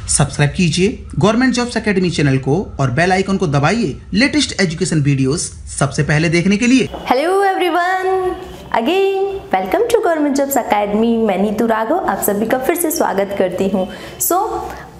Subscribe कीजिए government jobs academy channel को और बेल आइकन को दबाइए लेटेस्ट एजुकेशन वीडियोस सबसे पहले देखने के लिए। Hello everyone, again welcome to government jobs academy. मैं नीतू राघव आप सभी का फिर से स्वागत करती हूँ।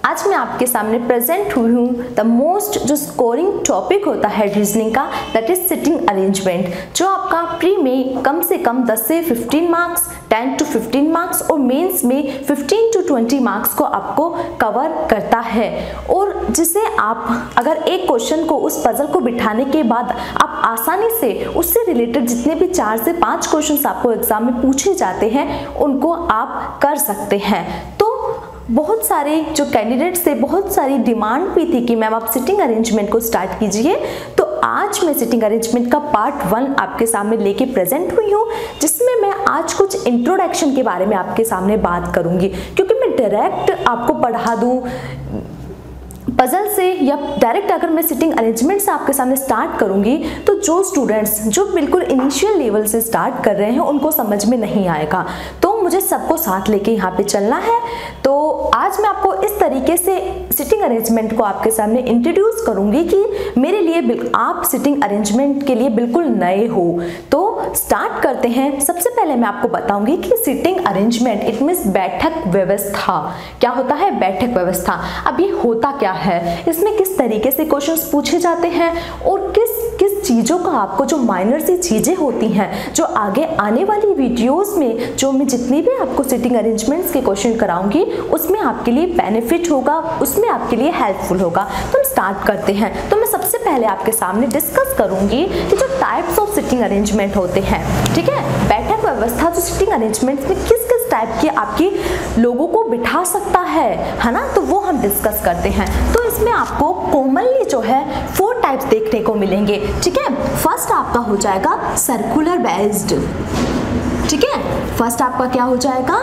आज मैं आपके सामने प्रेजेंट हुई हूँ द मोस्ट जो स्कोरिंग टॉपिक होता है रीजनिंग का, दैट इज सिटिंग अरेंजमेंट, जो आपका प्री में कम से कम 10 से 15 मार्क्स, 10 to 15 मार्क्स और मेंस में 15 to 20 मार्क्स को आपको कवर करता है। और जिसे आप अगर एक क्वेश्चन को उस पजल को बिठाने के बाद आप आसानी से उससे रिलेटेड जितने भी 4 से 5 क्वेश्चन आपको एग्जाम में पूछे जाते हैं उनको आप कर सकते हैं। तो बहुत सारे जो कैंडिडेट्स थे, बहुत सारी डिमांड भी थी कि मैम आप सिटिंग अरेंजमेंट को स्टार्ट कीजिए। तो आज मैं सिटिंग अरेंजमेंट का पार्ट 1 आपके सामने लेके प्रेजेंट हुई हूँ, जिसमें मैं आज कुछ इंट्रोडक्शन के बारे में आपके सामने बात करूंगी। क्योंकि मैं डायरेक्ट आपको पढ़ा दूं पजल से या डायरेक्ट अगर मैं सिटिंग अरेंजमेंट से आपके सामने स्टार्ट करूंगी तो जो स्टूडेंट्स जो बिल्कुल इनिशियल लेवल से स्टार्ट कर रहे हैं उनको समझ में नहीं आएगा। तो मुझे सबको साथ लेके यहाँ पे चलना है। तो आज मैं आपको इस तरीके से सिटिंग अरेंजमेंट को आपके सामने इंट्रोड्यूस करूंगी कि मेरे लिए आप सिटिंग अरेंजमेंट के लिए बिल्कुल नए हो। तो स्टार्ट करते हैं। सबसे पहले मैं आपको बताऊंगी कि सिटिंग अरेंजमेंट इट मीन्स बैठक व्यवस्था। क्या होता है बैठक व्यवस्था? अब ये होता क्या है, इसमें किस तरीके से क्वेश्चंस पूछे जाते हैं और किस चीजों का आपको जो माइनर सी चीजें होती हैं जो आगे आने वाली वीडियोस में जो मैं जितनी भी आपको सिटिंग अरेंजमेंट्स के क्वेश्चन कराऊंगी उसमें आपके लिए बेनिफिट होगा, उसमें आपके लिए हेल्पफुल होगा। तो हम स्टार्ट करते हैं। तो मैं सबसे पहले आपके सामने डिस्कस करूंगी कि जो टाइप्स ऑफ सिटिंग अरेंजमेंट होते हैं, ठीक है, बैठक व्यवस्था जो सिटिंग अरेंजमेंट में किस किस टाइप के आपकी लोगों को बिठा सकता है ना, तो वो हम डिस्कस करते हैं। तो इसमें आपको कॉमनली जो है 4 टाइप्स देखने को मिलेंगे, ठीक है। फर्स्ट आपका हो जाएगा सर्कुलर बेस्ड, ठीक है। फर्स्ट आपका क्या हो जाएगा,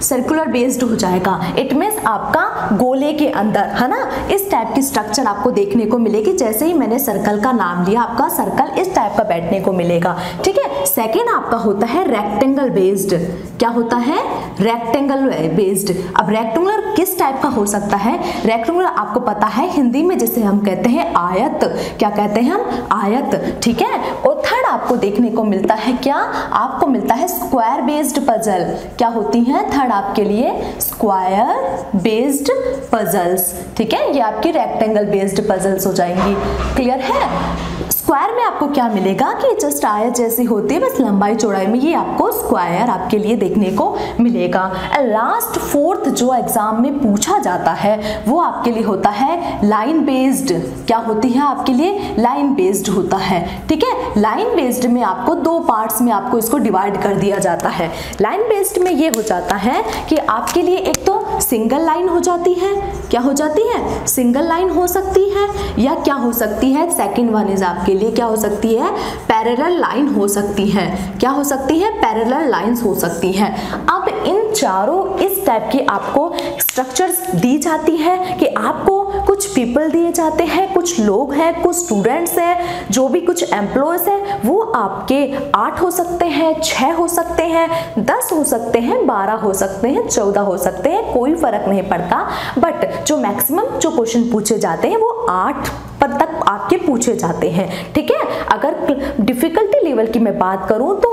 सर्कुलर बेस्ड हो जाएगा। इट मीन्स आपका गोले के अंदर, है ना, इस टाइप की स्ट्रक्चर आपको देखने को मिलेगी। जैसे ही मैंने सर्कल का नाम लिया, आपका सर्कल इस टाइप का बैठने को मिलेगा, ठीक है। सेकेंड आपका होता है रेक्टेंगल बेस्ड। क्या होता है? Rectangle based. अब रेक्टेंगुलर किस टाइप का हो सकता है? रेक्टेंगुलर आपको पता है हिंदी में जिसे हम कहते हैं आयत। क्या कहते हैं हम? आयत, ठीक है। और थर्ड आपको देखने को मिलता है क्या? आपको मिलता है स्क्वायर बेस्ड पजल। क्या होती है थर्ड आपके लिए? स्क्वायर बेस्ड पजल्स, ठीक है। ये आपकी रेक्टेंगल बेस्ड पजल्स हो जाएंगी। क्लियर है? स्क्वायर में आपको क्या मिलेगा कि जस्ट आयत जैसी होती है, बस लंबाई चौड़ाई में ये आपको स्क्वायर आपके लिए देखने को मिलेगा। लास्ट फोर्थ जो एग्जाम में पूछा जाता है वो आपके लिए होता है लाइन बेस्ड। क्या होती है आपके लिए? लाइन बेस्ड होता है, ठीक है। लाइन बेस्ड में आपको 2 पार्ट्स में आपको इसको डिवाइड कर दिया जाता है। लाइन बेस्ड में ये हो जाता है कि आपके लिए एक तो सिंगल लाइन हो जाती है। क्या हो जाती है? सिंगल लाइन हो सकती है, या क्या हो सकती है? सेकंड वन इज आपके लिए क्या हो सकती है? पैरेलल लाइन हो सकती है। क्या हो सकती है? पैरेलल लाइंस हो सकती हैं। अब इन चारों इस टाइप की आपको स्ट्रक्चर्स दी जाती है कि आपको कुछ पीपल दिए जाते हैं, कुछ लोग हैं, कुछ स्टूडेंट्स हैं, जो भी कुछ एम्प्लॉयज हैं, वो आपके 8 हो सकते हैं, 6 हो सकते हैं, 10 हो सकते हैं, 12 हो सकते हैं, 14 हो सकते हैं, कोई फर्क नहीं पड़ता। बट जो मैक्सिमम जो क्वेश्चन पूछे जाते हैं वो 8 पद तक आपके पूछे जाते हैं, ठीक है। अगर डिफिकल्टी लेवल की मैं बात करूं तो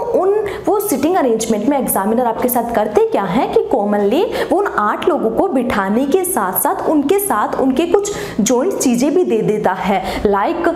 वो सिटिंग अरेंजमेंट में एग्जामिनर आपके साथ करते क्या है कि कॉमनली वो उन 8 लोगों को बिठाने के साथ साथ उनके कुछ जॉइंट चीजें भी दे देता है। लाइक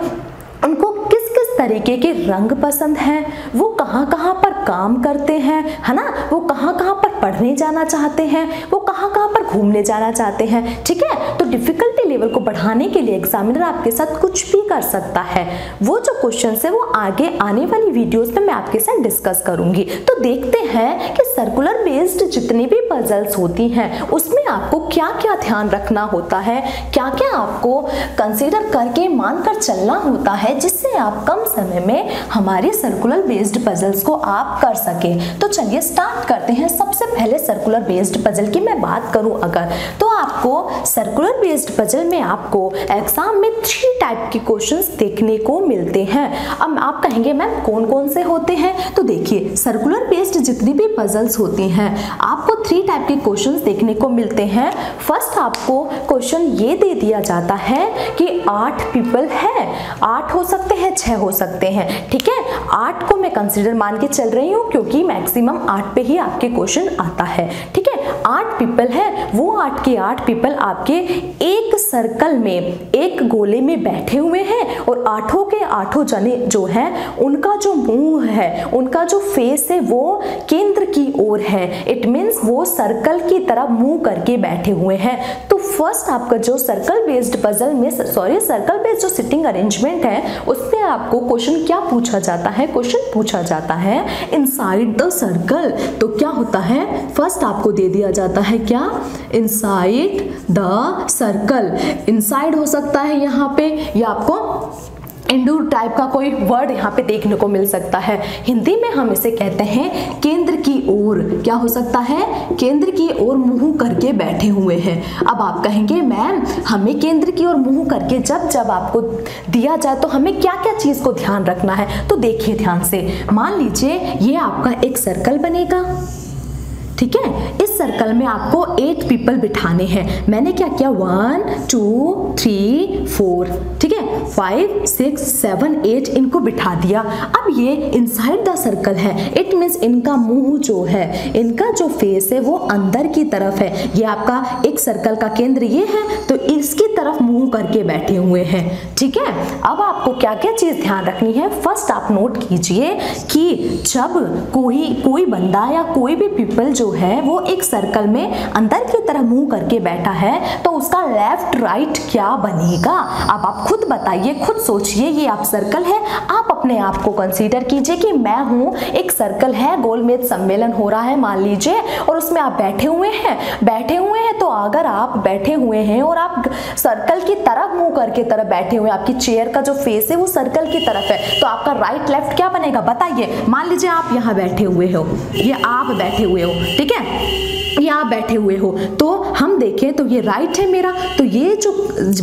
उनको किस तरीके के रंग पसंद हैं, वो कहाँ कहाँ पर काम करते हैं, है ना, वो कहाँ कहाँ पर पढ़ने जाना चाहते हैं, वो कहाँ कहाँ पर घूमने जाना चाहते हैं, ठीक है। तो डिफिकल्टी लेवल को बढ़ाने के लिए एग्जामिनर आपके साथ कुछ भी कर सकता है। वो जो क्वेश्चन है वो आगे आने वाली वीडियोस में मैं आपके साथ डिस्कस करूंगी। तो देखते हैं कि सर्कुलर बेस्ड जितनी भी पजल्स होती हैं उसमें आपको क्या क्या ध्यान रखना होता है, क्या क्या आपको कंसीडर करके मानकर चलना होता है, जिससे आप कम समय में हमारे सर्कुलर बेस्ड पजल्स को आप कर सके। तो चलिए स्टार्ट करते हैं। सबसे पहले सर्कुलर बेस्ड पजल की मैं बात करूं अगर, तो आपको सर्कुलर बेस्ड पजल में आपको एग्जाम में 3 टाइप के क्वेश्चंस देखने को मिलते हैं। अब आप कहेंगे मैम कौन कौन से होते हैं, तो देखिए सर्कुलर बेस्ड जितनी भी पजल्स होती हैं आपको 3 टाइप के क्वेश्चंस देखने को मिलते हैं। फर्स्ट आपको क्वेश्चन ये दे दिया जाता है कि 8 पीपल है, 8 हो सकते हैं 6 हो सकते हैं, ठीक है। 8 को मैं कंसीडर मान के चल रही हूँ क्योंकि मैक्सिमम 8 पे ही आपके क्वेश्चन आता है, ठीक है। 8 पीपल है, वो 8 के 8 पीपल आपके एक सर्कल में एक गोले में बैठे हुए हैं और 8 के 8 जने जो हैं उनका जो मुंह है, उनका जो फेस है वो केंद्र की ओर है। इट मीन्स वो सर्कल की तरफ मुंह करके बैठे हुए हैं। तो फर्स्ट आपका जो सर्कल बेस्ड पजल में सर्कल बेस्ड जो सिटिंग अरेंजमेंट है उसमें आपको क्वेश्चन क्या पूछा जाता है, क्वेश्चन पूछा जाता है इनसाइड द सर्कल। तो क्या होता है, फर्स्ट आपको दे दिया जाता है क्या, इनसाइड द सर्कल। इनसाइड हो सकता है यहाँ पे, या आपको इंडोर टाइप का कोई वर्ड यहाँ पे देखने को मिल सकता है। हिंदी में हम इसे कहते हैं केंद्र की ओर। क्या हो सकता है, केंद्र की ओर मुंह करके बैठे हुए हैं। अब आप कहेंगे मैम हमें केंद्र की ओर मुंह करके जब आपको दिया जाए तो हमें क्या क्या चीज को ध्यान रखना है, तो देखिए ध्यान से। मान लीजिए ये आपका एक सर्कल बनेगा, ठीक है। इस सर्कल में आपको 8 पीपल बिठाने हैं। मैंने क्या किया, 1 2 3 4, ठीक है, 5 6 7 8 इनको बिठा दिया। अब ये इनसाइड द सर्कल है, इट मीन्स इनका मुंह जो है, इनका जो फेस है वो अंदर की तरफ है। ये आपका एक सर्कल का केंद्र ये है, तो इसकी तरफ मुंह करके बैठे हुए हैं, ठीक है। अब आपको क्या क्या चीज ध्यान रखनी है, फर्स्ट आप नोट कीजिए कि जब कोई बंदा या कोई भी पीपल जो है वो एक सर्कल में अंदर की तरफ मुंह करके बैठा है तो उसका लेफ्ट राइट क्या बनेगा। अब आप खुद बताइए, खुद सोचिए। ये आप सर्कल है, आप अपने आप को कंसीडर कीजिए कि मैं हूं, एक सर्कल है, गोलमेज सम्मेलन हो रहा है मान लीजिए, और उसमें आप बैठे हुए हैं। तो अगर आप बैठे हुए हैं और आप सर्कल की तरफ मुंह करके तरफ बैठे हुए, आपकी चेयर का जो फेस है वो सर्कल की तरफ है, तो आपका राइट लेफ्ट क्या बनेगा बताइए। मान लीजिए आप यहाँ बैठे हुए हो, ये आप बैठे हुए हो, ठीक है, ये आप बैठे हुए हो, तो हम देखें तो ये राइट है मेरा, तो ये जो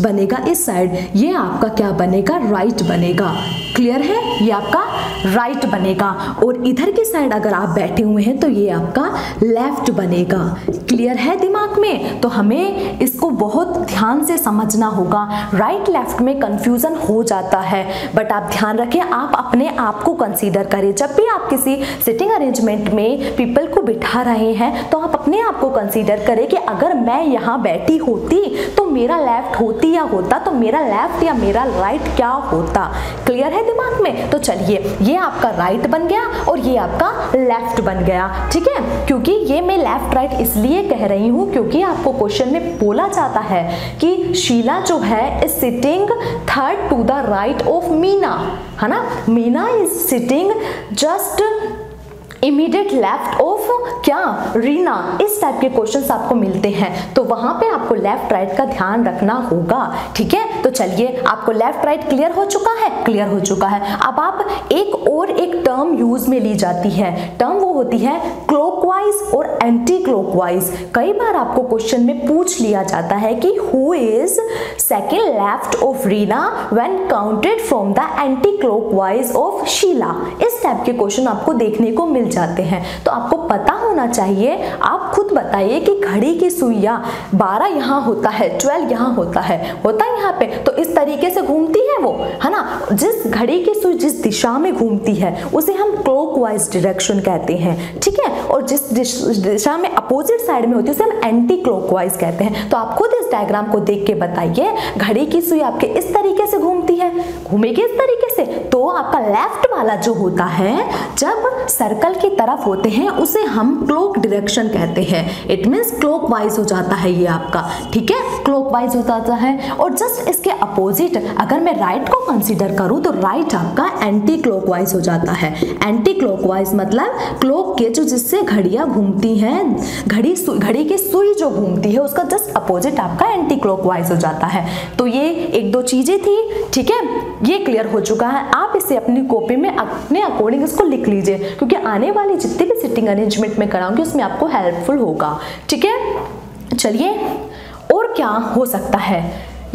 बनेगा इस साइड ये आपका क्या बनेगा, राइट बनेगा। क्लियर है, ये आपका राइट बनेगा। और इधर की साइड अगर आप बैठे हुए हैं तो ये आपका लेफ्ट बनेगा। क्लियर है दिमाग में, तो हमें इसको बहुत ध्यान से समझना होगा। राइट लेफ्ट में कंफ्यूजन हो जाता है, बट आप ध्यान रखें, आप अपने आप को कंसीडर करें। जब भी आप किसी सिटिंग अरेंजमेंट में पीपल को बिठा रहे हैं तो आप अपने आप को कंसीडर करें कि अगर मैं यहाँ बैठी होती तो मेरा लेफ्ट होती या होता, तो मेरा लेफ्ट या मेरा राइट क्या होता। क्लियर है दिमाग में, तो चलिए ये आपका राइट बन गया और ये आपका लेफ्ट बन गया, ठीक है। क्योंकि ये मैं लेफ्ट राइट इसलिए कह रही हूँ क्योंकि आपको क्वेश्चन में बोला जाता है कि शीला जो है is sitting third to the right of Meena, है ना। Meena is sitting just immediate left of क्या, रीना। इस टाइप के क्वेश्चंस आपको मिलते हैं, तो वहां पे आपको लेफ्ट राइट का ध्यान रखना होगा, ठीक है। तो चलिए आपको लेफ्ट राइट क्लियर हो चुका है, क्लियर हो चुका है। अब आप एक टर्म यूज में ली जाती है, टर्म वो होती है क्लॉकवाइज और एंटी क्लॉकवाइज। कई बार आपको क्वेश्चन में पूछ लिया जाता है कि who is second left of Reena when counted from the anti clockwise of Sheela. इस टाइप के क्वेश्चन आपको देखने को मिल जाते हैं, तो आपको पता होना चाहिए। आप खुद बताइए कि घड़ी की सुइयां 12 यहाँ होता है, 12 यहाँ होता है यहाँ पे, तो इस तरीके से घूमती है वो, है ना। जिस घड़ी की सुई जिस दिशा में घूमती है उसे हम क्लॉकवाइज डायरेक्शन कहते हैं, ठीक है। और जिस दिशा में अपोजिट साइड में होती है उसे हम एंटी क्लॉकवाइज कहते हैं। तो आप खुद इस डायग्राम को देख के बताइए, घड़ी की सुई आपके इस तरीके से घूमती है, घूमेगी इस तरीके से, तो आपका लेफ्ट वाला जो होता है जब सर्कल की तरफ होते हैं उसे हम क्लॉक डायरेक्शन कहते हैं। इट मींस क्लॉकवाइज हो जाता है ये आपका, ठीक है, क्लॉकवाइज हो जाता है। और जस्ट इसके अपोजिट अगर मैं राइट को कंसीडर करूं तो राइट आपका एंटी क्लॉकवाइज हो जाता है। एंटी क्लॉकवाइज मतलब क्लॉक के जो जिससे घड़ियां घूमती हैं, घड़ी की सुई जो घूमती है उसका जस्ट अपोजिट आपका एंटी क्लॉकवाइज हो जाता है। तो ये एक दो चीजें थी, ठीक है, ये क्लियर हो चुका है। आप इसे अपनी कॉपी में अपने अकॉर्डिंग इसको लिख लीजिए, क्योंकि आने वाली जितनी भी सिटिंग अरेंजमेंट में कराऊंगी उसमें आपको हेल्पफुल होगा, ठीक है। चलिए और क्या हो सकता है,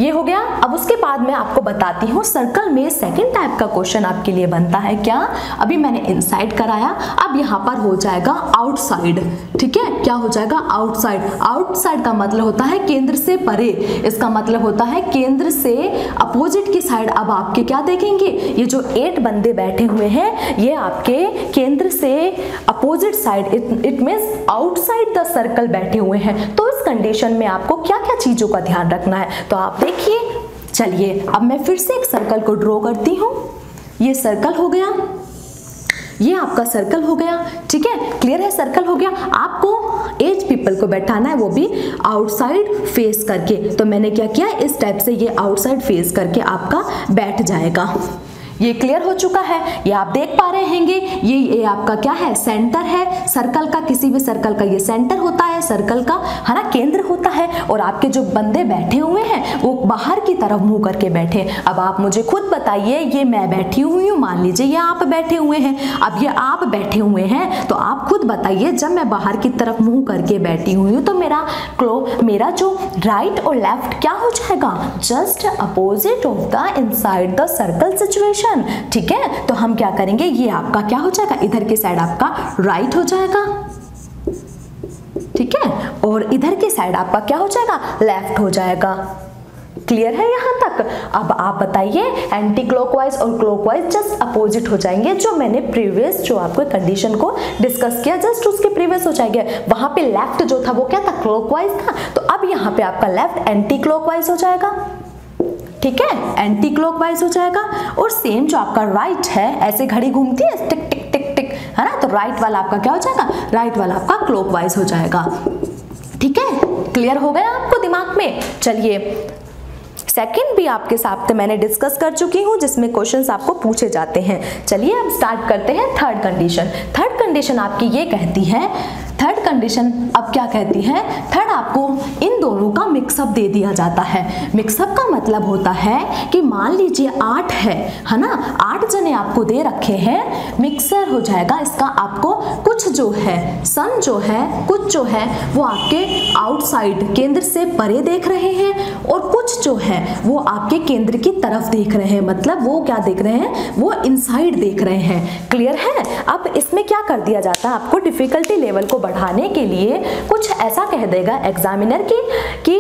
ये हो गया। अब उसके बाद मैं आपको बताती हूँ सर्कल में सेकंड टाइप का क्वेश्चन आपके लिए बनता है क्या। अभी मैंने इनसाइड कराया, अब यहाँ पर हो जाएगा आउटसाइड। ठीक है, क्या हो जाएगा, आउटसाइड। आउटसाइड का मतलब होता है केंद्र से परे, इसका मतलब होता है केंद्र से अपोजिट की साइड। अब आपके क्या देखेंगे, ये जो 8 बंदे बैठे हुए हैं ये आपके केंद्र से opposite side, it means outside the circle बैठे हुए हैं। तो इस कंडीशन में आपको क्या क्या चीजों का ध्यान रखना है, तो आप देखिए। चलिए अब मैं फिर से एक सर्कल को ड्रॉ करती हूँ। ये सर्कल हो गया, ये आपका सर्कल हो गया। ठीक है, क्लियर है, सर्कल हो गया। आपको 8 पीपल को बैठाना है, वो भी आउटसाइड फेस करके। तो मैंने क्या किया, इस टाइप से ये आउटसाइड फेस करके आपका बैठ जाएगा। ये क्लियर हो चुका है, ये आप देख पा रहे होंगे। ये आपका क्या है, सेंटर है सर्कल का। किसी भी सर्कल का ये सेंटर होता है, सर्कल का है ना, केंद्र होता है। और आपके जो बंदे बैठे हुए हैं वो बाहर की तरफ मुंह करके बैठे। अब आप मुझे खुद बताइए, ये मैं बैठी हुई हूँ, मान लीजिए ये आप बैठे हुए हैं। अब ये आप बैठे हुए हैं तो आप खुद बताइए, जब मैं बाहर की तरफ मुंह करके बैठी हुई हूँ तो मेरा जो राइट और लेफ्ट क्या हो जाएगा, just opposite of the inside the circle situation. ठीक है, तो हम क्या करेंगे, ये आपका क्या हो जाएगा, इधर की साइड आपका राइट हो जाएगा। ठीक है, और इधर की साइड आपका क्या हो जाएगा, लेफ्ट हो जाएगा। क्लियर है यहां तक। अब आप बताइए, एंटी क्लॉकवाइज और क्लॉकवाइज जस्ट अपोजिट हो जाएंगे। जो मैंने प्रीवियस जो आपको कंडीशन को डिस्कस किया जस्ट उसके प्रीवियस हो जाएंगे। वहां पे लेफ्ट जो था वो क्या था, क्लॉकवाइज था। तो अब यहाँ पे आपका लेफ्ट एंटी क्लॉकवाइज हो जाएगा। ठीक है, एंटी क्लॉकवाइज हो जाएगा। और सेम जो आपका राइट है, ऐसे घड़ी घूमती है टिक टिक टिक टिक, है ना, तो राइट वाला आपका क्या हो जाएगा, राइट वाला आपका क्लॉकवाइज हो जाएगा। ठीक है, क्लियर हो गया आपको दिमाग में। चलिए सेकंड भी आपके साथ मैंने डिस्कस कर चुकी हूँ, जिसमें क्वेश्चंस आपको पूछे जाते हैं। चलिए अब स्टार्ट करते हैं थर्ड कंडीशन। थर्ड कंडीशन आपकी ये कहती है, थर्ड कंडीशन अब क्या कहती है, थर्ड आपको इन दोनों का मिक्सअप दे दिया जाता है। मिक्सअप का मतलब होता है कि मान लीजिए 8 है ना, 8 जने आपको दे रखे हैं, मिक्सर हो जाएगा इसका। आपको कुछ जो है सम जो है, कुछ जो है वो आपके आउटसाइड केंद्र से परे देख रहे हैं, और कुछ जो है वो आपके केंद्र की तरफ देख रहे हैं। मतलब वो क्या देख रहे हैं, वो इनसाइड देख रहे हैं। क्लियर है। अब इसमें क्या कर दिया जाता है, आपको डिफिकल्टी लेवल को बढ़ाने के लिए कुछ ऐसा कह देगा एग्जामिनर कि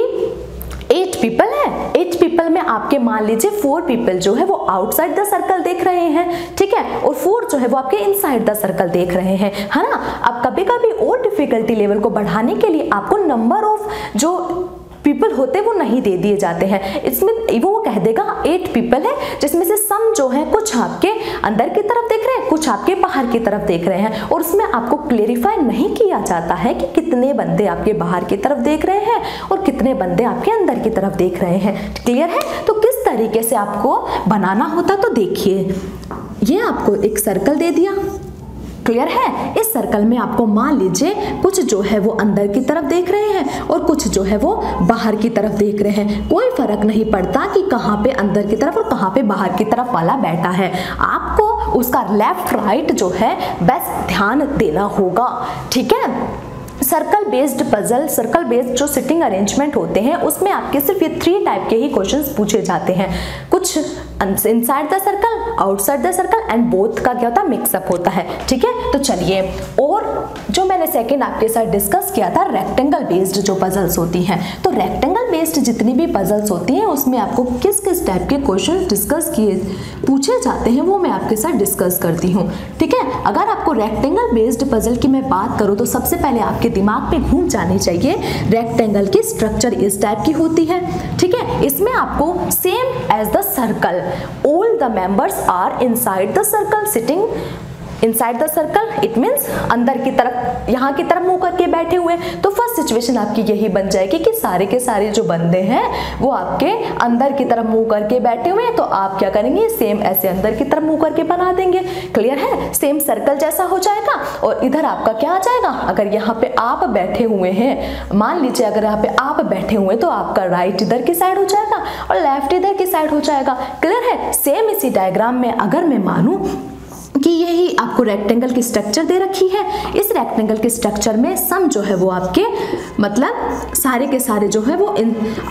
8 पीपल है, 8 पीपल में आपके मान लीजिए 4 पीपल जो है वो आउटसाइड द सर्कल देख रहे हैं। ठीक है, और 4 जो है वो आपके इनसाइड द सर्कल देख रहे हैं, है ना। अब कभी कभी और डिफिकल्टी लेवल को बढ़ाने के लिए आपको नंबर ऑफ जो पीपल होते वो नहीं दे दिए जाते हैं। इसमें वो कह देगा 8 पीपल है, जिसमें से सम जो है कुछ आपके अंदर की तरफ देख रहे हैं, कुछ आपके बाहर की तरफ देख रहे हैं। और उसमें आपको क्लेरिफाई नहीं किया जाता है कि कितने बंदे आपके बाहर की तरफ देख रहे हैं और कितने बंदे आपके अंदर की तरफ देख रहे हैं। क्लियर है। तो किस तरीके से आपको बनाना होता, तो देखिए ये आपको एक सर्कल दे दिया। क्लियर है। इस सर्कल में आपको मान लीजिए कुछ जो है वो अंदर की तरफ देख रहे हैं और कुछ जो है वो बाहर की तरफ देख रहे हैं। कोई फर्क नहीं पड़ता कि कहाँ पे अंदर की तरफ और कहाँ पे बाहर की तरफ वाला बैठा है। आपको उसका लेफ्ट राइट जो है बस ध्यान देना होगा। ठीक है। Circle based puzzle, circle based जो सिटिंग अरेंजमेंट होते हैं उसमें आपके सिर्फ ये 3 टाइप के ही क्वेश्चंस पूछे जाते हैं। कुछ inside the circle, outside the circle and both का क्या होता है, मिक्सअप होता है। ठीक है। तो चलिए, और जो मैंने सेकंड आपके साथ डिस्कस किया था रेक्टेंगल बेस्ड जो पजल्स होती हैं, तो रेक्टेंगल बेस्ड जितनी भी पजल्स होती हैं उसमें आपको किस किस टाइप के क्वेश्चन डिस्कस किए पूछे जाते हैं वो मैं आपके साथ डिस्कस करती हूँ। ठीक है। अगर आपको रेक्टेंगल बेस्ड पजल की मैं बात करूँ तो सबसे पहले आपके दिमाग में घूम जानी चाहिए रेक्टेंगल की स्ट्रक्चर इस टाइप की होती है। ठीक है। इसमें आपको same as the circle, all the members are inside the circle, sitting inside the circle, it means अंदर की तरफ, यहाँ की तरफ मुंह करके बैठे हुए। तो फर्स्ट सिचुएशन आपकी यही बन जाएगी कि सारे के सारे जो बंदे हैं वो आपके अंदर की तरफ मुंह करके बैठे हुए हैं। तो आप क्या करेंगे, सेम ऐसे अंदर की तरफ मुंह करके बना देंगे। क्लियर है। सेम सर्कल जैसा हो जाएगा। और इधर आपका क्या आ जाएगा, अगर यहाँ पे आप बैठे हुए हैं, मान लीजिए अगर यहाँ पे आप बैठे हुए हैं तो आपका राइट इधर की साइड हो जाएगा और लेफ्ट इधर की साइड हो जाएगा। क्लियर है। सेम इसी डायग्राम में अगर मैं मानूं कि यही आपको रेक्टेंगल की स्ट्रक्चर दे रखी है। इस रेक्टेंगल के स्ट्रक्चर में सम जो है वो आपके मतलब सारे के सारे जो है वो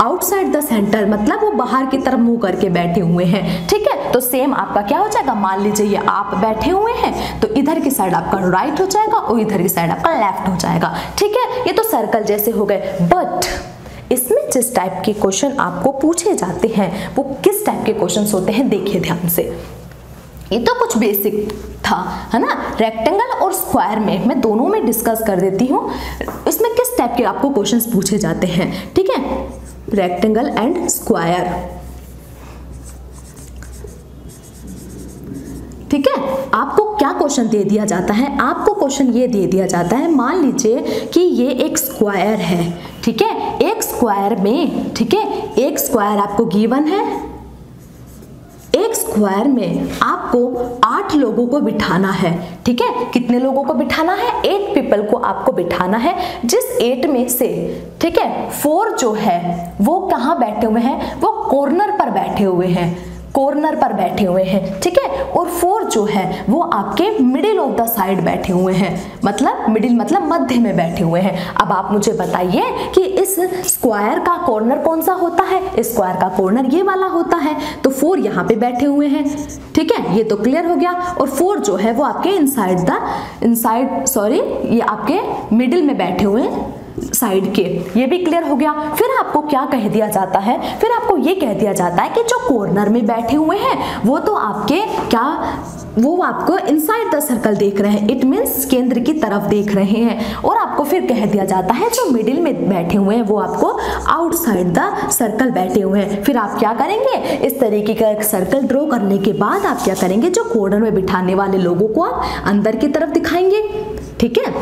आउटसाइड द सेंटर, मतलब वो बाहर की तरफ मुंह करके बैठे हुए हैं। ठीक है, तो सेम आपका क्या हो जाएगा, मान लीजिए ये आप बैठे हुए हैं तो इधर की साइड आपका राइट हो जाएगा और इधर की साइड आपका लेफ्ट हो जाएगा। ठीक है, ये तो सर्कल जैसे हो गए। बट इसमें जिस टाइप के क्वेश्चन आपको पूछे जाते हैं वो किस टाइप के क्वेश्चंस होते हैं, देखिए ध्यान से। ये तो कुछ बेसिक था, है ना। रेक्टेंगल और स्क्वायर में मैं दोनों में डिस्कस कर देती हूँ, इसमें किस टाइप के आपको क्वेश्चंस पूछे जाते हैं। ठीक है, रेक्टेंगल एंड स्क्वायर। ठीक है, आपको क्या क्वेश्चन दे दिया जाता है, आपको क्वेश्चन ये दे दिया जाता है, मान लीजिए कि ये एक स्क्वायर है। ठीक है, एक स्क्वायर में, ठीक है, एक स्क्वायर आपको गिवन है। एक स्क्वायर में आपको 8 लोगों को बिठाना है। ठीक है, कितने लोगों को बिठाना है, 8 पीपल को आपको बिठाना है, जिस 8 में से, ठीक है, 4 जो है वो कहाँ बैठे हुए हैं, वो कॉर्नर पर बैठे हुए हैं, कॉर्नर पर बैठे हुए हैं। ठीक है, और 4 जो है वो आपके मिडिल ऑफ द साइड बैठे हुए हैं, मतलब मिडिल मतलब मध्य में बैठे हुए हैं। अब आप मुझे बताइए कि इस स्क्वायर का कॉर्नर कौन सा होता है, स्क्वायर का कॉर्नर ये वाला होता है, तो 4 यहाँ पे बैठे हुए हैं। ठीक है, ये तो क्लियर हो गया। और 4 जो है वो आपके ये आपके मिडिल में बैठे हुए हैं साइड के, ये भी क्लियर हो गया। फिर आपको क्या कह दिया जाता है, फिर आपको ये कह दिया जाता है कि जो कॉर्नर में बैठे हुए हैं वो तो आपके क्या, वो आपको इनसाइड द सर्कल देख रहे हैं, इट मींस केंद्र की तरफ देख रहे हैं। और आपको फिर कह दिया जाता है जो मिडिल में बैठे हुए हैं वो आपको आउटसाइड द सर्कल बैठे हुए हैं। फिर आप क्या करेंगे, इस तरीके का एक सर्कल ड्रॉ करने के बाद आप क्या करेंगे, जो कॉर्नर में बिठाने वाले लोगों को आप अंदर की तरफ दिखाएंगे। ठीक है,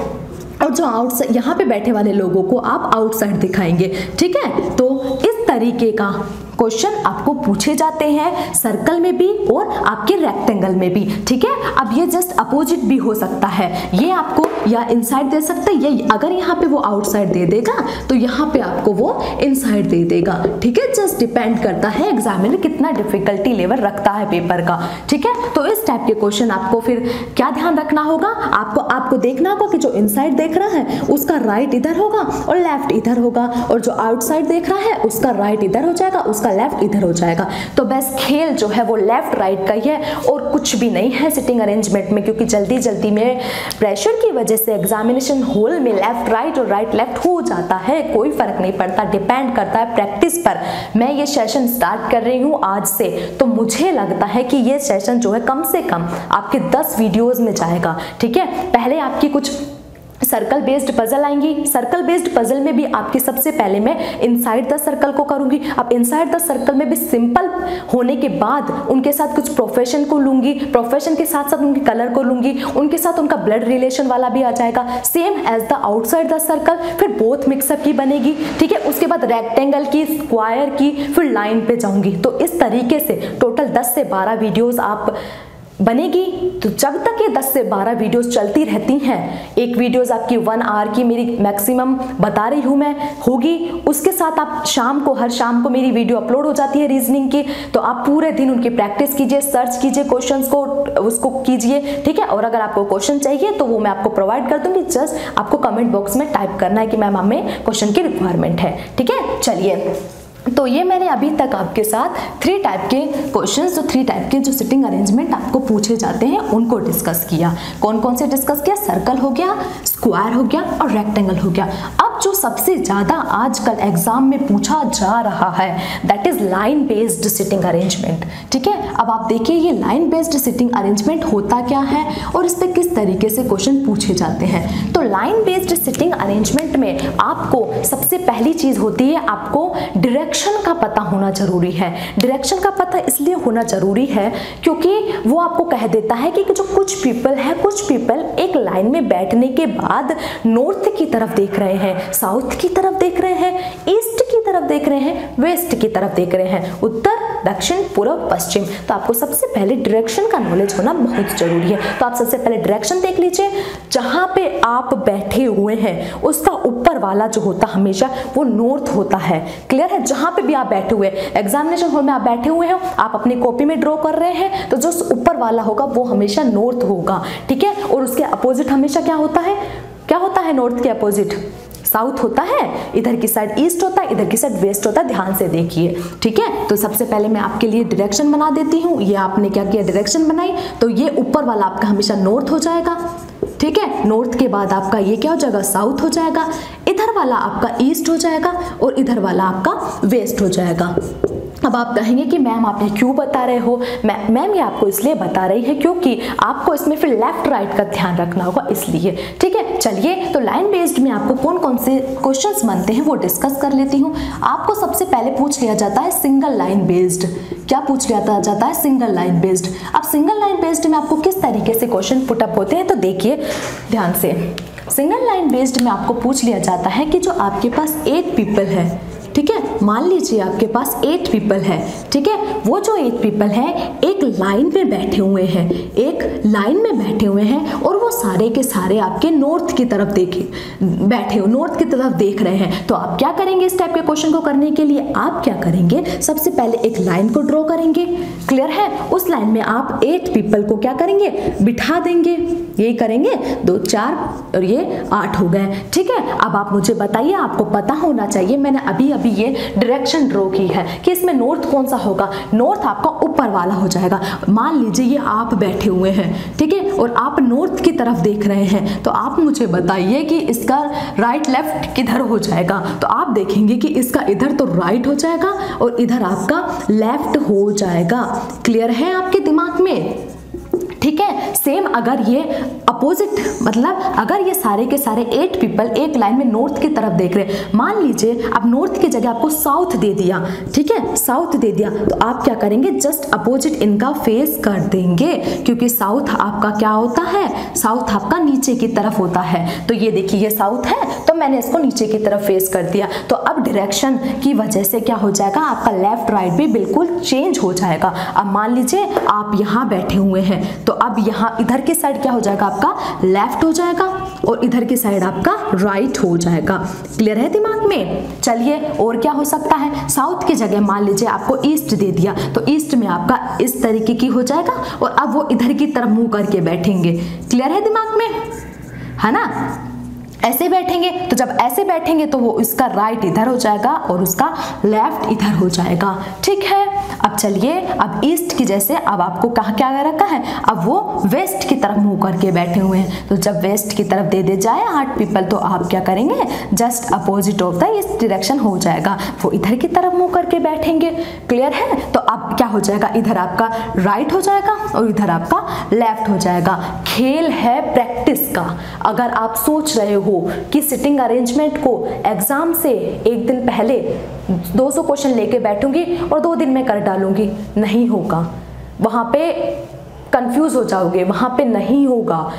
और जो आउटसाइड यहाँ पे बैठे वाले लोगों को आप आउटसाइड दिखाएंगे। ठीक है, तो इस तरीके का क्वेश्चन आपको पूछे जाते हैं सर्कल में भी और आपके रेक्टेंगल में भी। ठीक है, अब ये जस्ट अपोजिट भी हो सकता है, ये आपको या इनसाइड दे सकता है, ये अगर यहाँ पे वो आउटसाइड दे देगा तो यहाँ पे आपको वो इनसाइड दे देगा। ठीक है, जस्ट डिपेंड करता है एग्जामिनर कितना डिफिकल्टी लेवल रखता है पेपर का। ठीक है, तो इस टाइप के क्वेश्चन आपको फिर क्या ध्यान रखना होगा, आपको देखना होगा कि जो इनसाइड देख रहा है उसका राइट इधर होगा और लेफ्ट इधर होगा, और जो आउटसाइड देख रहा है उसका राइट इधर हो जाएगा, उसका लेफ्ट इधर हो जाएगा। तो बस खेल जो है वो लेफ्ट राइट का ही है और कुछ भी नहीं है सिटिंग अरेंजमेंट में, क्योंकि जल्दी जल्दी में प्रेशर की वजह से एग्जामिनेशन हॉल में लेफ्ट राइट और राइट लेफ्ट हो जाता है, कोई फर्क नहीं पड़ता, डिपेंड करता है प्रैक्टिस पर। मैं ये सेशन स्टार्ट कर रही हूँ आज से, तो मुझे लगता है कि ये सेशन जो है कम से कम आपके 10 वीडियोस में जाएगा। ठीक है, पहले आपकी कुछ सर्कल बेस्ड पजल आएंगी, सर्कल बेस्ड पजल में भी आपकी सबसे पहले मैं इनसाइड द सर्कल को करूंगी। अब इनसाइड द सर्कल में भी सिंपल होने के बाद उनके साथ कुछ प्रोफेशन को लूंगी, प्रोफेशन के साथ साथ उनके कलर को लूंगी, उनके साथ उनका ब्लड रिलेशन वाला भी आ जाएगा, same as the outside the circle. फिर बोथ मिक्सअप की बनेगी। ठीक है, उसके बाद रेक्टेंगल की, स्क्वायर की, फिर लाइन पे जाऊंगी। तो इस तरीके से टोटल 10 से 12 वीडियोस आप बनेगी। तो जब तक ये 10 से 12 वीडियोस चलती रहती हैं, एक वीडियोस आपकी 1 आवर की मेरी मैक्सिमम बता रही हूँ मैं होगी, उसके साथ आप शाम को, हर शाम को मेरी वीडियो अपलोड हो जाती है रीजनिंग की, तो आप पूरे दिन उनकी प्रैक्टिस कीजिए, सर्च कीजिए क्वेश्चंस को, उसको कीजिए। ठीक है, और अगर आपको क्वेश्चन चाहिए तो वो मैं आपको प्रोवाइड कर दूंगी, जस्ट आपको कमेंट बॉक्स में टाइप करना है कि मैम हमें क्वेश्चन की रिक्वायरमेंट है। ठीक है, चलिए, तो ये मैंने अभी तक आपके साथ 3 टाइप के क्वेश्चंस, जो 3 टाइप के जो सिटिंग अरेंजमेंट आपको पूछे जाते हैं उनको डिस्कस किया। कौन कौन से डिस्कस किया, सर्कल हो गया, स्क्वायर हो गया और रेक्टेंगल हो गया। अब जो सबसे ज्यादा आजकल एग्जाम में पूछा जा रहा है that is line based sitting arrangement. ठीक है, अब आप देखिए ये लाइन बेस्ड सिटिंग अरेंजमेंट होता क्या है और इस पर किस तरीके से क्वेश्चन पूछे जाते हैं। तो लाइन बेस्ड सिटिंग अरेंजमेंट में आपको सबसे पहली चीज होती है, आपको डायरेक्शन का पता होना जरूरी है। डायरेक्शन का पता इसलिए होना जरूरी है क्योंकि वो आपको कह देता है कि जो कुछ पीपल है, कुछ पीपल एक लाइन में बैठने के बाद नॉर्थ की तरफ देख रहे हैं, साउथ की तरफ देख रहे हैं, ईस्ट की तरफ देख रहे हैं, वेस्ट की तरफ देख रहे हैं, उत्तर दक्षिण, पूर्व, पश्चिम। तो आपको सबसे पहले डायरेक्शन का नॉलेज होना बहुत जरूरी है। तो आप सबसे पहले डायरेक्शन देख लीजिए, जहां पे आप बैठे हुए हैं उसका ऊपर वाला जो होता हमेशा वो नॉर्थ होता है। क्लियर है? जहां पे भी आप बैठे हुए, एग्जामिनेशन हॉल में आप बैठे हुए हो, आप अपनी कॉपी में ड्रॉ कर रहे हैं, तो जो ऊपर वाला होगा वो हमेशा नॉर्थ होगा। ठीक है? और उसके अपोजिट हमेशा क्या होता है? क्या होता है नॉर्थ के अपोजिट? साउथ होता है। इधर की साइड ईस्ट होता है, इधर की साइड वेस्ट होता है। ध्यान से देखिए। ठीक है? तो सबसे पहले मैं आपके लिए डायरेक्शन बना देती हूँ। ये आपने क्या किया? डायरेक्शन बनाई। तो ये ऊपर वाला आपका हमेशा नॉर्थ हो जाएगा। ठीक है? नॉर्थ के बाद आपका ये क्या हो जाएगा? साउथ हो जाएगा। इधर वाला आपका ईस्ट हो जाएगा और इधर वाला आपका वेस्ट हो जाएगा। अब आप कहेंगे कि मैम आपने क्यों बता रहे हो? मैम ये आपको इसलिए बता रही है क्योंकि आपको इसमें फिर लेफ्ट राइट का ध्यान रखना होगा, इसलिए। ठीक है? चलिए, तो लाइन बेस्ड में आपको कौन कौन से क्वेश्चंस बनते हैं वो डिस्कस कर लेती हूँ। आपको सबसे पहले पूछ लिया जाता है सिंगल लाइन बेस्ड। क्या पूछ लिया जाता है? Single line based. अब सिंगल लाइन बेस्ड में आपको किस तरीके से क्वेश्चन पुटअप होते हैं तो देखिए ध्यान से। सिंगल लाइन बेस्ड में आपको पूछ लिया जाता है कि जो आपके पास 8 पीपल है, ठीक है, मान लीजिए आपके पास 8 पीपल है। ठीक है? वो जो 8 पीपल है एक लाइन में बैठे हुए हैं, एक लाइन में बैठे हुए हैं और वो सारे के सारे आपके नॉर्थ की तरफ बैठे हो, नॉर्थ की तरफ देख रहे हैं। तो आप क्या करेंगे? इस टाइप के क्वेश्चन को करने के लिए आप क्या करेंगे? सबसे पहले एक लाइन को ड्रॉ करेंगे। क्लियर है? उस लाइन में आप 8 पीपल को क्या करेंगे? बिठा देंगे। यही करेंगे, 2 4 और ये 8 हो गए। ठीक है? अब आप मुझे बताइए, आपको पता होना चाहिए, मैंने अभी ये डायरेक्शन ड्रॉ की है कि इसमें नॉर्थ कौन सा होगा? नॉर्थ आपका ऊपर वाला हो जाएगा। मान लीजिए ये आप बैठे हुए हैं, ठीक है, और आप नॉर्थ की तरफ देख रहे हैं, तो आप मुझे बताइए कि इसका राइट लेफ्ट किधर हो जाएगा? तो आप देखेंगे कि इसका इधर तो राइट हो जाएगा और इधर आपका लेफ्ट हो जाएगा। क्लियर है आपके दिमाग में? ठीक है? सेम अगर ये अपोजिट, मतलब अगर ये सारे के सारे 8 पीपल एक लाइन में नॉर्थ की तरफ देख रहे हैं, मान लीजिए अब नॉर्थ की जगह आपको साउथ दे दिया। ठीक है? साउथ दे दिया तो आप क्या करेंगे? जस्ट अपोजिट इनका फेस कर देंगे, क्योंकि साउथ आपका क्या होता है? साउथ आपका नीचे की तरफ होता है। तो ये देखिए ये साउथ है, तो मैंने इसको नीचे की तरफ फेस कर दिया। तो अब डायरेक्शन की वजह से क्या हो जाएगा? आपका लेफ्ट राइट भी बिल्कुल चेंज हो जाएगा। अब मान लीजिए आप यहाँ बैठे हुए हैं, तो अब यहाँ इधर की साइड क्या हो जाएगा? आपका लेफ्ट हो जाएगा और इधर की साइड आपका राइट हो जाएगा। क्लियर है दिमाग में? चलिए, और क्या हो सकता है? साउथ की जगह मान लीजिए आपको ईस्ट दे दिया, तो ईस्ट में आपका इस तरीके की हो जाएगा और अब वो इधर की तरफ मुंह करके बैठेंगे। क्लियर है दिमाग में? है ना? ऐसे बैठेंगे, तो जब ऐसे बैठेंगे तो वो इसका राइट इधर हो जाएगा और उसका लेफ्ट इधर हो जाएगा। ठीक है? अब चलिए, अब ईस्ट की जैसे अब आपको कहाँ क्या रखा है? अब वो वेस्ट की तरफ मुंह करके बैठे हुए हैं, तो जब वेस्ट की तरफ दे जाए 8 पीपल, तो आप क्या करेंगे? जस्ट अपोजिट ऑफ द इस डायरेक्शन हो जाएगा, वो इधर की तरफ मुंह करके बैठेंगे। क्लियर है? तो अब क्या हो जाएगा? इधर आपका राइट हो जाएगा और इधर आपका लेफ्ट हो जाएगा। खेल है प्रैक्टिस का। अगर आप सोच रहे हो कि सिटिंग अरेंजमेंट को एग्जाम से एक दिन पहले 200 क्वेश्चन लेके बैठूंगी और 2 दिन में कर डालूंगी, नहीं होगा। वहां पे कंफ्यूज हो जाओगे, वहां पे नहीं होगा।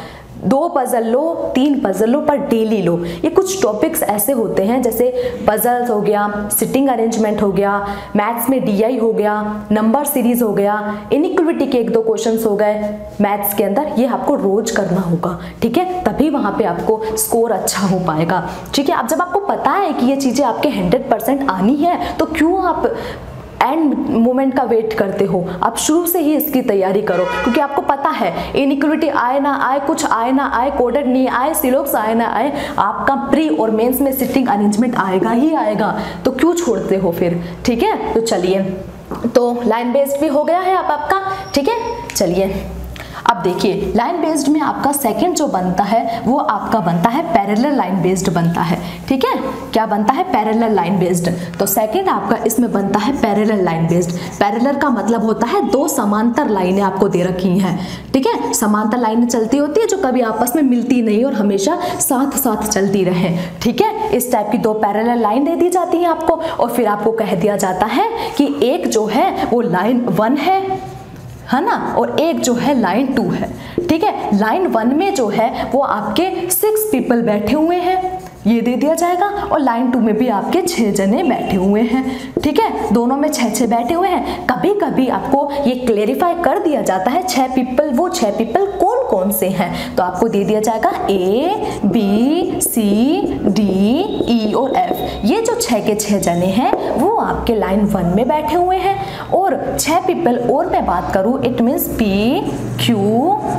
2 पजल लो, 3 पजल लो, पर डेली लो। ये कुछ टॉपिक्स ऐसे होते हैं जैसे पजल्स हो गया, सिटिंग अरेंजमेंट हो गया, मैथ्स में DI हो गया, नंबर सीरीज हो गया, इनइक्वालिटी के 1-2 क्वेश्चंस हो गए मैथ्स के अंदर, ये आपको रोज करना होगा। ठीक है? तभी वहां पे आपको स्कोर अच्छा हो पाएगा। ठीक है? अब जब आपको पता है कि ये चीजें आपके 100% आनी है, तो क्यों आप एंड मोमेंट का वेट करते हो? आप शुरू से ही इसकी तैयारी करो, क्योंकि आपको पता है इनइक्वालिटी आए ना आए, कुछ आए ना आए, कोडेड नहीं आए, सिलोक्स आए ना आए, आपका प्री और मेंस में सिटिंग अरेंजमेंट आएगा ही आएगा, तो क्यों छोड़ते हो फिर? ठीक है? तो चलिए, तो लाइन बेस्ड भी हो गया है अब आपका। ठीक है? चलिए, अब देखिए लाइन बेस्ड में आपका सेकंड जो बनता है वो आपका बनता है पैरेलल लाइन बेस्ड बनता है। ठीक है? क्या बनता है? Parallel line based. तो सेकंड आपका इसमें बनता है पैरेलल लाइन बेस्ड। पैरेलल का मतलब होता है 2 समांतर लाइनें आपको दे रखी हैं। ठीक है? समांतर लाइनें चलती होती है जो कभी आपस में मिलती नहीं और हमेशा साथ साथ चलती रहे। ठीक है? इस टाइप की 2 पैरेलल लाइन दे दी जाती है आपको, और फिर आपको कह दिया जाता है कि एक जो है वो लाइन 1 है ना, और एक जो है लाइन 2 है। ठीक है? लाइन 1 में जो है वो आपके 6 पीपल बैठे हुए हैं। ये दे दिया जाएगा। और लाइन 2 में भी आपके 6 जने बैठे हुए हैं, ठीक है, दोनों में 6 बैठे हुए हैं। कभी कभी आपको ये क्लेरिफाई कर दिया जाता है 6 पीपल, वो 6 पीपल कौन कौन से हैं, तो आपको दे दिया जाएगा A B C D E और F। ये जो 6 के 6 जने हैं वो आपके लाइन 1 में बैठे हुए हैं। और 6 पीपल और मैं बात करूं, it means P Q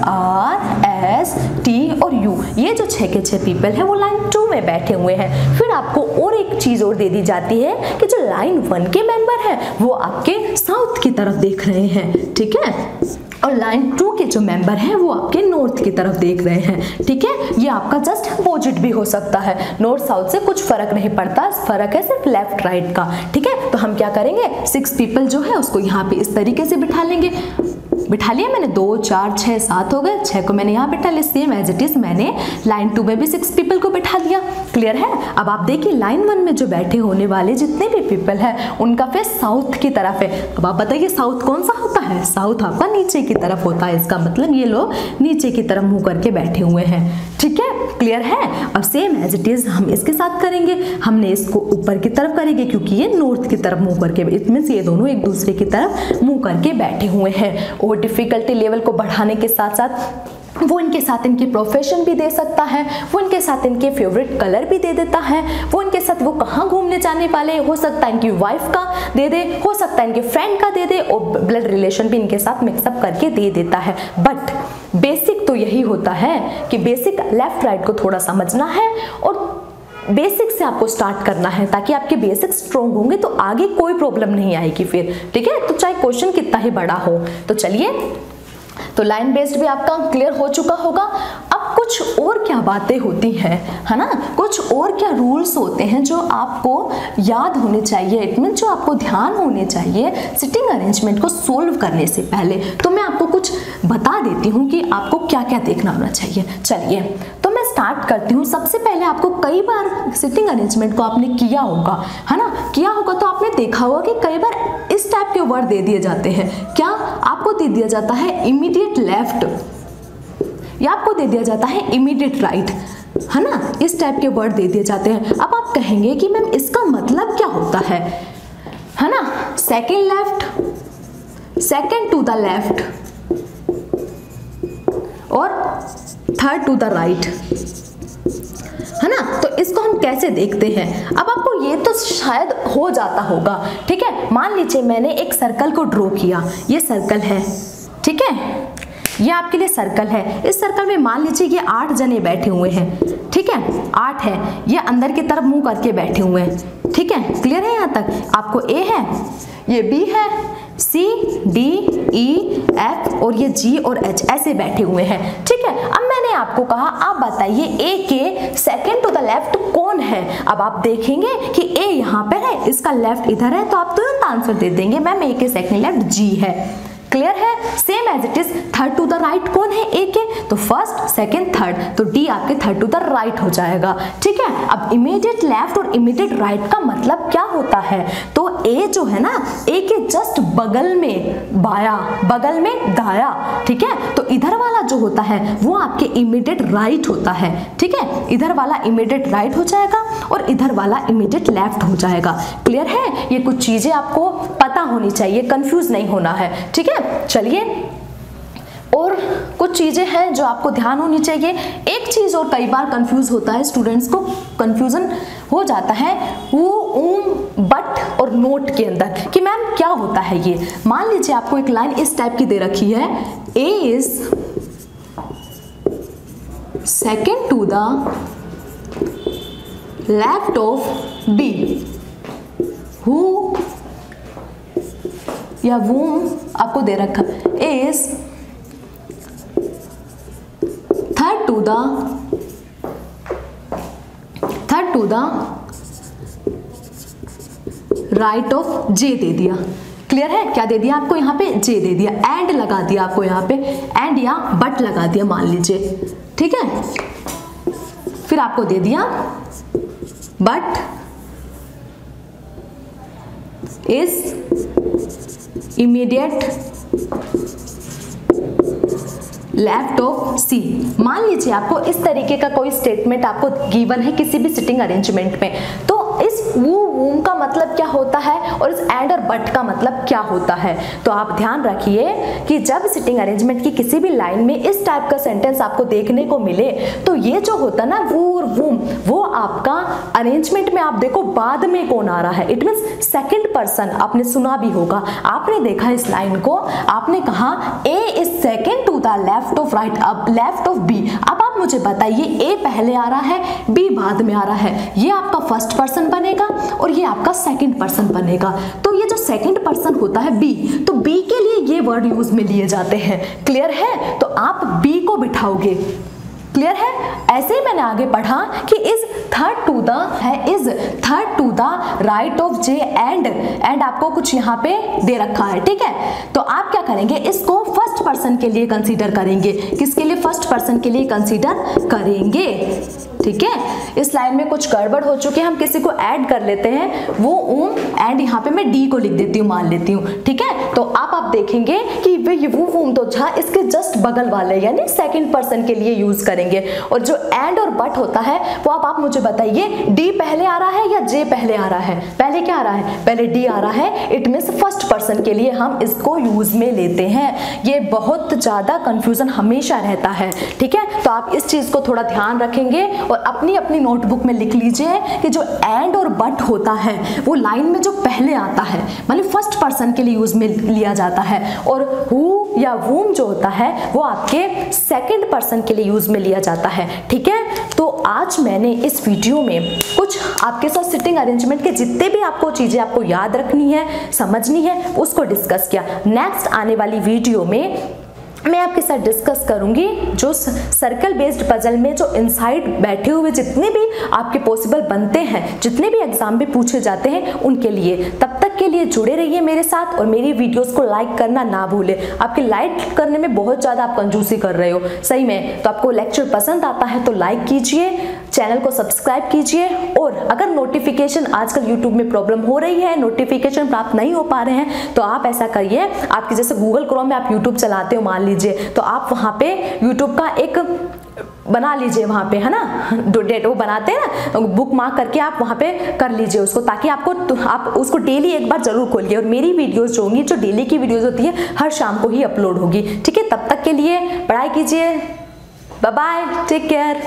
R S T और U, ये जो 6 के 6 पीपल है वो लाइन 2 में बैठे हुए हैं। फिर आपको और एक चीज और दे दी जाती है कि जो लाइन 1 के मेंबर हैं वो आपके साउथ की तरफ देख रहे हैं, ठीक है, और लाइन 2 के जो मेंबर हैं वो आपके नॉर्थ की तरफ देख रहे हैं, ठीक है। ये आपका जस्ट अपोजिट भी हो सकता है, नॉर्थ साउथ से कुछ फर्क नहीं पड़ता, फर्क है सिर्फ लेफ्ट राइट का, ठीक है। तो हम क्या करेंगे, 6 पीपल जो है उसको यहाँ पे इस तरीके से बिठा लेंगे। बिठा लिया मैंने, 2 4 6 7 हो गए, 6 को मैंने यहाँ बिठा लिया। सेम एज इट इज मैंने लाइन 2 में भी 6 पीपल को बिठा दिया। क्लियर है। अब आप देखिए लाइन 1 में जो बैठे होने वाले जितने भी पीपल हैं उनका फेस साउथ की तरफ है। अब आप बताइए साउथ कौन सा होता है, साउथ आपका नीचे की तरफ होता है, इसका मतलब ये लोग नीचे की तरफ मुंह करके बैठे हुए हैं, ठीक है। क्लियर है। अब सेम एज इट इज हम इसके साथ करेंगे, हमने इसको ऊपर की तरफ करेंगे क्योंकि ये नॉर्थ की तरफ मुंह करके, इट मींस ये दोनों एक दूसरे की तरफ मुंह करके बैठे हुए हैं। और डिफिकल्टी लेवल को बढ़ाने के साथ साथ वो इनके साथ इनकी प्रोफेशन भी दे सकता है, वो इनके साथ इनके फेवरेट कलर भी दे देता है, वो इनके साथ वो कहाँ घूमने जाने वाले, हो सकता है इनकी वाइफ का दे दे, हो सकता है इनके फ्रेंड का दे दे, और ब्लड रिलेशन भी इनके साथ मिक्सअप करके दे देता है। बट बेसिक तो यही होता है कि बेसिक लेफ्ट राइट को थोड़ा समझना है और बेसिक से आपको स्टार्ट करना है, ताकि आपके बेसिक स्ट्रॉन्ग होंगे तो आगे कोई प्रॉब्लम नहीं आएगी फिर, ठीक है। तो चाहे क्वेश्चन कितना ही बड़ा हो। तो चलिए, तो लाइन बेस्ड भी आपका क्लियर हो चुका होगा। अब कुछ और क्या बातें होती हैं, है ना, कुछ और क्या रूल्स होते हैं जो आपको याद होने चाहिए, इट मीन जो आपको ध्यान होने चाहिए सिटिंग अरेंजमेंट को सोल्व करने से पहले। तो मैं आपको कुछ बता देती हूँ कि आपको क्या क्या देखना होना चाहिए। चलिए, तो मैं स्टार्ट करती हूँ। सबसे पहले आपको कई बार सिटिंग अरेंजमेंट को आपने किया होगा, है ना, किया होगा तो आपने देखा होगा कि कई बार इस टाइप के वर्ड दे दिए जाते हैं। क्या आपको दे दिया जाता है इमीडिएट लेफ्ट, या आपको दे दिया जाता है इमीडिएट राइट, है ना, इस टाइप के वर्ड दे दिए जाते हैं। अब आप कहेंगे कि मैम इसका मतलब क्या होता है ना, second left, second to the left और थर्ड टू द राइट, है ना। तो इसको हम कैसे देखते हैं, अब आपको ये तो शायद हो जाता होगा, ठीक है। मान लीजिए मैंने एक सर्कल को ड्रॉ किया, ये सर्कल है, ठीक है, ये आपके लिए सर्कल है। इस सर्कल में मान लीजिए ये 8 जने बैठे हुए हैं, ठीक है, 8 है, ये अंदर की तरफ मुंह करके बैठे हुए हैं, ठीक है। क्लियर है यहाँ तक। आपको ए है, ये बी है, सी डी ई एफ और ये जी और एच ऐसे बैठे हुए हैं, ठीक है। अब मैंने आपको कहा आप बताइए ए के सेकंड टू द लेफ्ट कौन है। अब आप देखेंगे कि ए यहाँ पर है, इसका लेफ्ट इधर है, तो आप तुरंत आंसर दे देंगे मैम ए के सेकंड लेफ्ट जी है। क्लियर है। Same as it is third to the right कौन है ए के, तो फर्स्ट सेकंड थर्ड, तो डी आपके थर्ड टू द राइट हो जाएगा, ठीक है। अब इमीडिएट लेफ्ट और इमीडिएट राइट का मतलब क्या होता है, तो ए जो है ना, ए के जस्ट बगल में बाया, बगल में दाया, ठीक है। तो इधर वाला जो होता है वो आपके इमीडिएट राइट होता है, ठीक है। इधर वाला इमीडिएट राइट हो जाएगा और इधर वाला इमीडिएट लेफ्ट हो जाएगा। क्लियर है। ये कुछ चीजें आपको पता होनी चाहिए, कंफ्यूज नहीं होना है, ठीक है। चलिए, और कुछ चीजें हैं जो आपको ध्यान होनी चाहिए। एक चीज और कई बार कंफ्यूज होता है, स्टूडेंट्स को कंफ्यूजन हो जाता है वो बट और नोट के अंदर कि मैम क्या होता है ये। मान लीजिए आपको एक लाइन इस टाइप की दे रखी है, A is second to the left of B, who या वूम आपको दे रखा is third to the right of J दे दिया। क्लियर है। क्या दे दिया आपको यहाँ पे, जे दे दिया, एंड लगा दिया आपको यहाँ पे, एंड या बट लगा दिया मान लीजिए, ठीक है। फिर आपको दे दिया but is immediate left of C. मान लीजिए आपको इस तरीके का कोई स्टेटमेंट आपको गिवन है किसी भी सिटिंग अरेंजमेंट में, तो इस वूम का मतलब क्या होता है और इस एंड और बट का मतलब क्या होता है। तो आप ध्यान रखिए कि जब सिटिंग अरेंजमेंट की किसी भी लाइन में इस टाइप का सेंटेंस आपको देखने को मिले, तो ये जो होता है ना वू और वूम, वो आपका अरेंजमेंट में आप देखो बाद में कौन आ रहा है, इट मीन्स सेकेंड पर्सन। आपने सुना भी होगा, आपने देखा इस लाइन को, आपने कहा A is second to the left of right, अब लेफ्ट ऑफ बी। अब आप मुझे बताइए ए पहले आ रहा है, बी बाद में आ रहा है, ये आपका फर्स्ट पर्सन बनेगा और ये आपका सेकंड पर्सन बनेगा। तो ये जो सेकंड पर्सन होता है बी, तो बी के लिए ये वर्ड यूज में लिए जाते हैं। क्लियर है? तो आप बी को बिठाओगे। क्लियर है? ऐसे ही मैंने आगे पढ़ा कि is third to the right of J and आपको कुछ यहाँ पे दे रखा है, ठीक है। तो आप क्या करेंगे, इसको फर्स्ट पर्सन के लिए कंसीडर करेंगे। किसके लिए? फर्स्ट पर्सन के लिए कंसीडर करेंगे, ठीक है। इस लाइन में कुछ गड़बड़ हो चुकी है, हम किसी को ऐड कर लेते हैं, वो एंड यहाँ पे मैं डी को लिख देती हूँ, मान लेती हूँ, ठीक है। तो आप देखेंगे कि वो तो जहाँ इसके जस्ट बगल वाले यानी सेकंड पर्सन के लिए यूज करेंगे। और जो एंड और बट होता है वो आप मुझे बताइए, डी पहले आ रहा है या जे पहले आ रहा है? पहले क्या आ रहा है? पहले डी आ रहा है, इट मीन्स फर्स्ट पर्सन के लिए हम इसको यूज में लेते हैं। ये बहुत ज्यादा कंफ्यूजन हमेशा रहता है, ठीक है। तो आप इस चीज को थोड़ा ध्यान रखेंगे और अपनी नोटबुक में लिख लीजिए कि जो एंड और बट होता है वो लाइन में जो पहले आता है मतलब फर्स्ट पर्सन के लिए यूज में लिया जाता है, और हु या वूम जो होता है वो आपके सेकंड पर्सन के लिए यूज में लिया जाता है, ठीक है। तो आज मैंने इस वीडियो में कुछ आपके साथ सिटिंग अरेंजमेंट के जितने भी आपको चीजें आपको याद रखनी है, समझनी है, उसको डिस्कस किया। नेक्स्ट आने वाली वीडियो में मैं आपके साथ डिस्कस करूंगी जो सर्कल बेस्ड पजल में जो इनसाइड बैठे हुए जितने भी आपके पॉसिबल बनते हैं, जितने भी एग्जाम में पूछे जाते हैं उनके लिए। तब तक के लिए जुड़े रहिए मेरे साथ और मेरी वीडियोस को लाइक करना ना भूलें। आपके लाइक करने में बहुत ज़्यादा आप कंजूसी कर रहे हो सही में। तो आपको लेक्चर पसंद आता है तो लाइक कीजिए, चैनल को सब्सक्राइब कीजिए, और अगर नोटिफिकेशन आजकल यूट्यूब में प्रॉब्लम हो रही है, नोटिफिकेशन प्राप्त नहीं हो पा रहे हैं, तो आप ऐसा करिए, आपके जैसे गूगल क्रोम में आप यूट्यूब चलाते हो मान लीजिए, तो आप वहां पे यूट्यूब का एक बना लीजिए, वहां पे है ना डेट वो बनाते हैं ना, बुक मार्क करके आप वहां पे कर लीजिए उसको, ताकि आप उसको डेली एक बार जरूर खोलिए। और मेरी वीडियोस जो होंगी, जो डेली की वीडियोस होती है, हर शाम को ही अपलोड होगी, ठीक है। तब तक के लिए पढ़ाई कीजिए, बाय बाय, टेक केयर।